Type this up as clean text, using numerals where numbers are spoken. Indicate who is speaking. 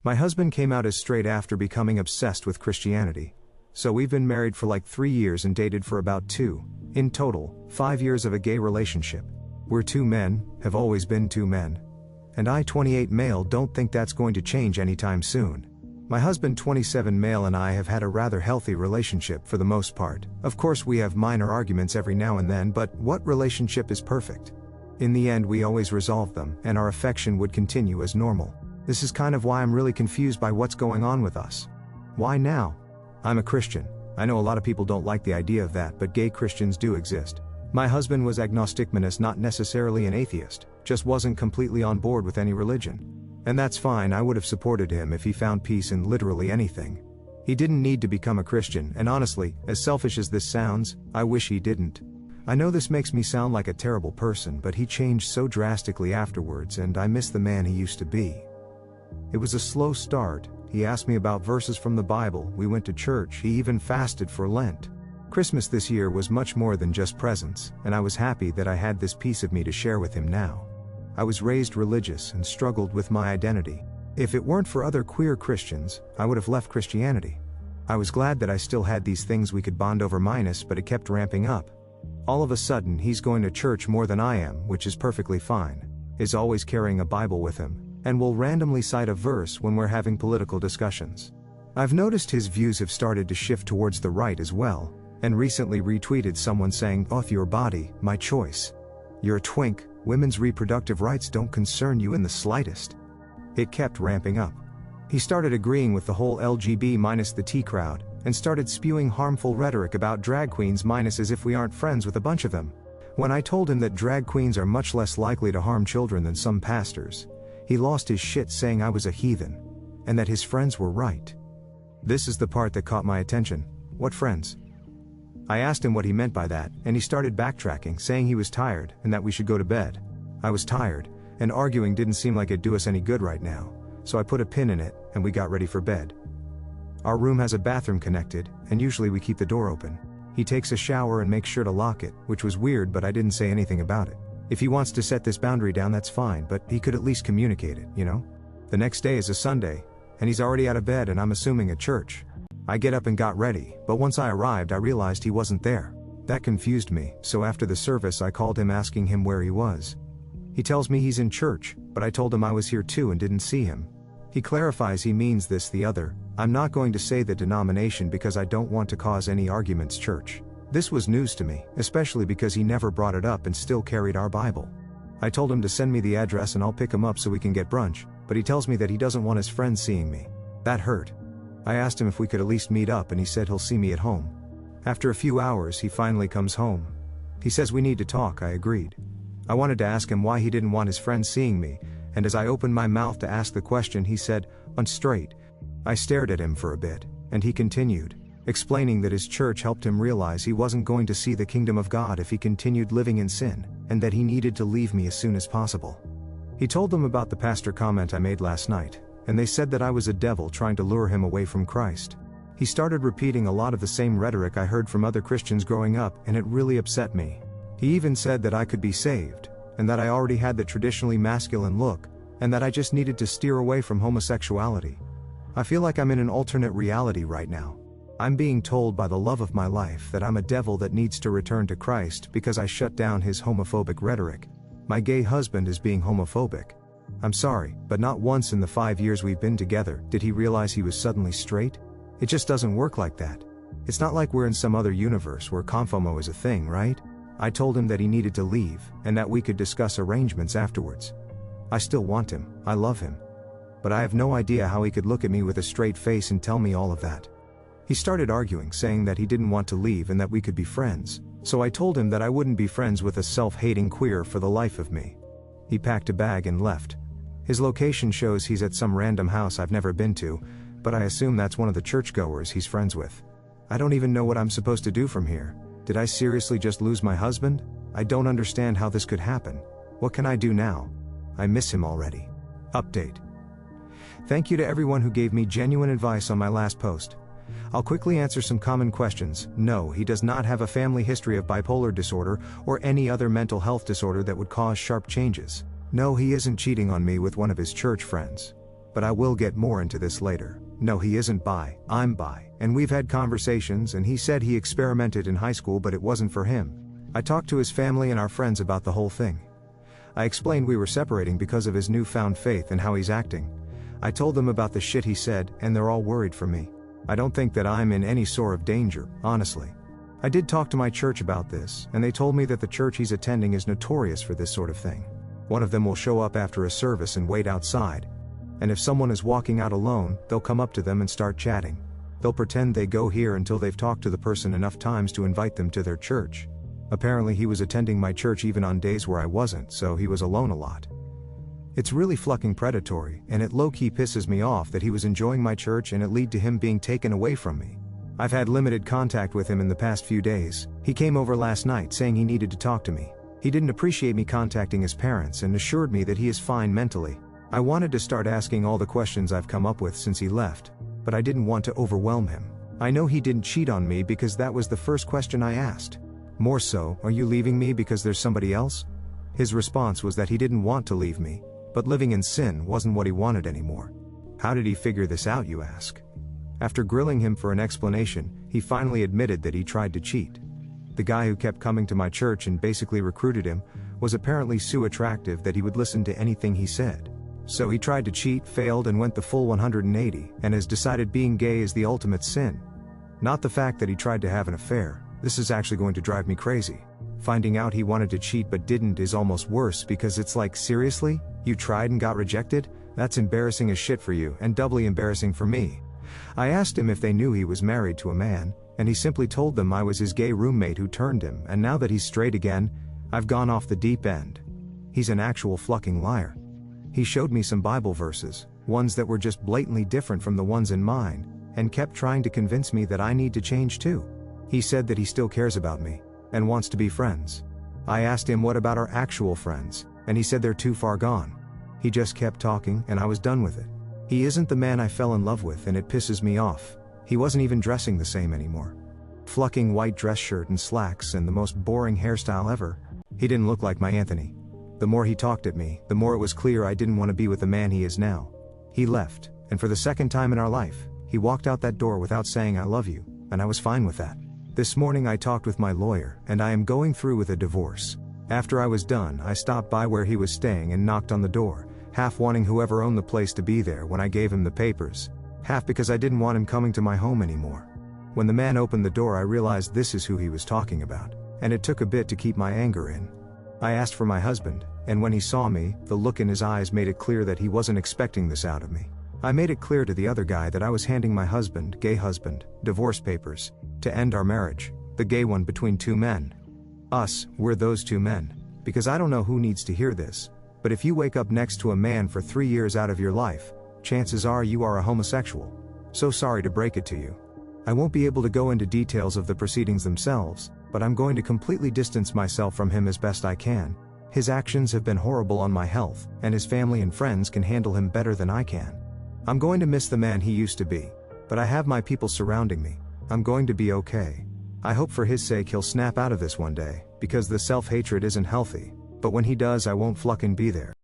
Speaker 1: My husband came out as straight after becoming obsessed with Christianity. So we've been married for like 3 years and dated for about 2, in total, 5 years of a gay relationship. We're 2 men, have always been 2 men. And I, 28 male, don't think that's going to change anytime soon. My husband, 27 male, and I have had a rather healthy relationship for the most part. Of course we have minor arguments every now and then, but what relationship is perfect? In the end we always resolve them, and our affection would continue as normal. This is kind of why I'm really confused by what's going on with us. Why now? I'm a Christian. I know a lot of people don't like the idea of that, but gay Christians do exist. My husband was agnostic, not necessarily an atheist, just wasn't completely on board with any religion. And that's fine, I would have supported him if he found peace in literally anything. He didn't need to become a Christian, and honestly, as selfish as this sounds, I wish he didn't. I know this makes me sound like a terrible person, but he changed so drastically afterwards, and I miss the man he used to be. It was a slow start. He asked me about verses from the Bible, we went to church, he even fasted for Lent. Christmas this year was much more than just presents, and I was happy that I had this piece of me to share with him now. I was raised religious and struggled with my identity. If it weren't for other queer Christians, I would have left Christianity. I was glad that I still had these things we could bond over, but it kept ramping up. All of a sudden he's going to church more than I am, which is perfectly fine. Is always carrying a Bible with him, and will randomly cite a verse when we're having political discussions. I've noticed his views have started to shift towards the right as well, and recently retweeted someone saying, "Off your body, my choice. You're a twink, women's reproductive rights don't concern you in the slightest." It kept ramping up. He started agreeing with the whole LGB minus the T crowd, and started spewing harmful rhetoric about drag queens as if we aren't friends with a bunch of them. When I told him that drag queens are much less likely to harm children than some pastors, he lost his shit, saying I was a heathen, and that his friends were right. This is the part that caught my attention. What friends? I asked him what he meant by that, and he started backtracking, saying he was tired, and that we should go to bed. I was tired, and arguing didn't seem like it'd do us any good right now, so I put a pin in it, and we got ready for bed. Our room has a bathroom connected, and usually we keep the door open. He takes a shower and makes sure to lock it, which was weird, but I didn't say anything about it. If he wants to set this boundary down, that's fine, but he could at least communicate it, you know? The next day is a Sunday, and he's already out of bed, and I'm assuming at church. I get up and got ready, but once I arrived I realized he wasn't there. That confused me, so after the service I called him asking him where he was. He tells me he's in church, but I told him I was here too and didn't see him. He clarifies he means the other. I'm not going to say the denomination because I don't want to cause any arguments. Church. This was news to me, especially because he never brought it up and still carried our Bible. I told him to send me the address and I'll pick him up so we can get brunch, but he tells me that he doesn't want his friends seeing me. That hurt. I asked him if we could at least meet up and he said he'll see me at home. After a few hours he finally comes home. He says we need to talk. I agreed. I wanted to ask him why he didn't want his friends seeing me, and as I opened my mouth to ask the question he said, "I'm straight." I stared at him for a bit, and he continued, explaining that his church helped him realize he wasn't going to see the kingdom of God if he continued living in sin, and that he needed to leave me as soon as possible. He told them about the pastor comment I made last night, and they said that I was a devil trying to lure him away from Christ. He started repeating a lot of the same rhetoric I heard from other Christians growing up, and it really upset me. He even said that I could be saved, and that I already had the traditionally masculine look, and that I just needed to steer away from homosexuality. I feel like I'm in an alternate reality right now. I'm being told by the love of my life that I'm a devil that needs to return to Christ because I shut down his homophobic rhetoric. My gay husband is being homophobic. I'm sorry, but not once in the 5 years we've been together did he realize he was suddenly straight. It just doesn't work like that. It's not like we're in some other universe where confomo is a thing, right? I told him that he needed to leave, and that we could discuss arrangements afterwards. I still want him, I love him. But I have no idea how he could look at me with a straight face and tell me all of that. He started arguing, saying that he didn't want to leave and that we could be friends, so I told him that I wouldn't be friends with a self-hating queer for the life of me. He packed a bag and left. His location shows he's at some random house I've never been to, but I assume that's one of the churchgoers he's friends with. I don't even know what I'm supposed to do from here. Did I seriously just lose my husband? I don't understand how this could happen. What can I do now? I miss him already. Update. Thank you to everyone who gave me genuine advice on my last post. I'll quickly answer some common questions. No, he does not have a family history of bipolar disorder or any other mental health disorder that would cause sharp changes. No, he isn't cheating on me with one of his church friends. but I will get more into this later. No, he isn't bi, I'm bi, and we've had conversations, and he said he experimented in high school but it wasn't for him. I talked to his family and our friends about the whole thing. I explained we were separating because of his newfound faith and how he's acting. I told them about the shit he said, and they're all worried for me. I don't think that I'm in any sort of danger, honestly. I did talk to my church about this, and they told me that the church he's attending is notorious for this sort of thing. One of them will show up after a service and wait outside. And if someone is walking out alone, they'll come up to them and start chatting. They'll pretend they go here until they've talked to the person enough times to invite them to their church. Apparently he was attending my church even on days where I wasn't, so he was alone a lot. It's really fucking predatory, and it low-key pisses me off that he was enjoying my church and it led to him being taken away from me. I've had limited contact with him in the past few days. He came over last night saying he needed to talk to me. He didn't appreciate me contacting his parents and assured me that he is fine mentally. I wanted to start asking all the questions I've come up with since he left, but I didn't want to overwhelm him. I know he didn't cheat on me because that was the first question I asked. More so, are you leaving me because there's somebody else? His response was that he didn't want to leave me, but living in sin wasn't what he wanted anymore. How did he figure this out, you ask? After grilling him for an explanation, he finally admitted that he tried to cheat. The guy who kept coming to my church and basically recruited him was apparently so attractive that he would listen to anything he said. So he tried to cheat, failed, and went the full 180, and has decided being gay is the ultimate sin. Not the fact that he tried to have an affair. This is actually going to drive me crazy. Finding out he wanted to cheat but didn't is almost worse because it's like, seriously? You tried and got rejected? That's embarrassing as shit for you, and doubly embarrassing for me. I asked him if they knew he was married to a man, and he simply told them I was his gay roommate who turned him, and now that he's straight again, I've gone off the deep end. He's an actual fucking liar. He showed me some Bible verses, ones that were just blatantly different from the ones in mine, and kept trying to convince me that I need to change too. He said that he still cares about me, and wants to be friends. I asked him what about our actual friends, and he said they're too far gone. He just kept talking, and I was done with it. He isn't the man I fell in love with, and it pisses me off. He wasn't even dressing the same anymore. Fucking white dress shirt and slacks and the most boring hairstyle ever. He didn't look like my Anthony. The more he talked at me, the more it was clear I didn't want to be with the man he is now. He left, and for the second time in our life, he walked out that door without saying I love you, and I was fine with that. This morning I talked with my lawyer, and I am going through with a divorce. After I was done, I stopped by where he was staying and knocked on the door, half wanting whoever owned the place to be there when I gave him the papers, half because I didn't want him coming to my home anymore. When the man opened the door, I realized this is who he was talking about, and it took a bit to keep my anger in. I asked for my husband, and when he saw me, the look in his eyes made it clear that he wasn't expecting this out of me. I made it clear to the other guy that I was handing my husband, divorce papers, to end our marriage, the gay one between two men. Us, we're those two men, because I don't know who needs to hear this, but if you wake up next to a man for 3 years out of your life, chances are you are a homosexual. So sorry to break it to you. I won't be able to go into details of the proceedings themselves, but I'm going to completely distance myself from him as best I can. His actions have been horrible on my health, and his family and friends can handle him better than I can. I'm going to miss the man he used to be, but I have my people surrounding me. I'm going to be okay. I hope for his sake he'll snap out of this one day, because the self-hatred isn't healthy, but when he does I won't fucking be there.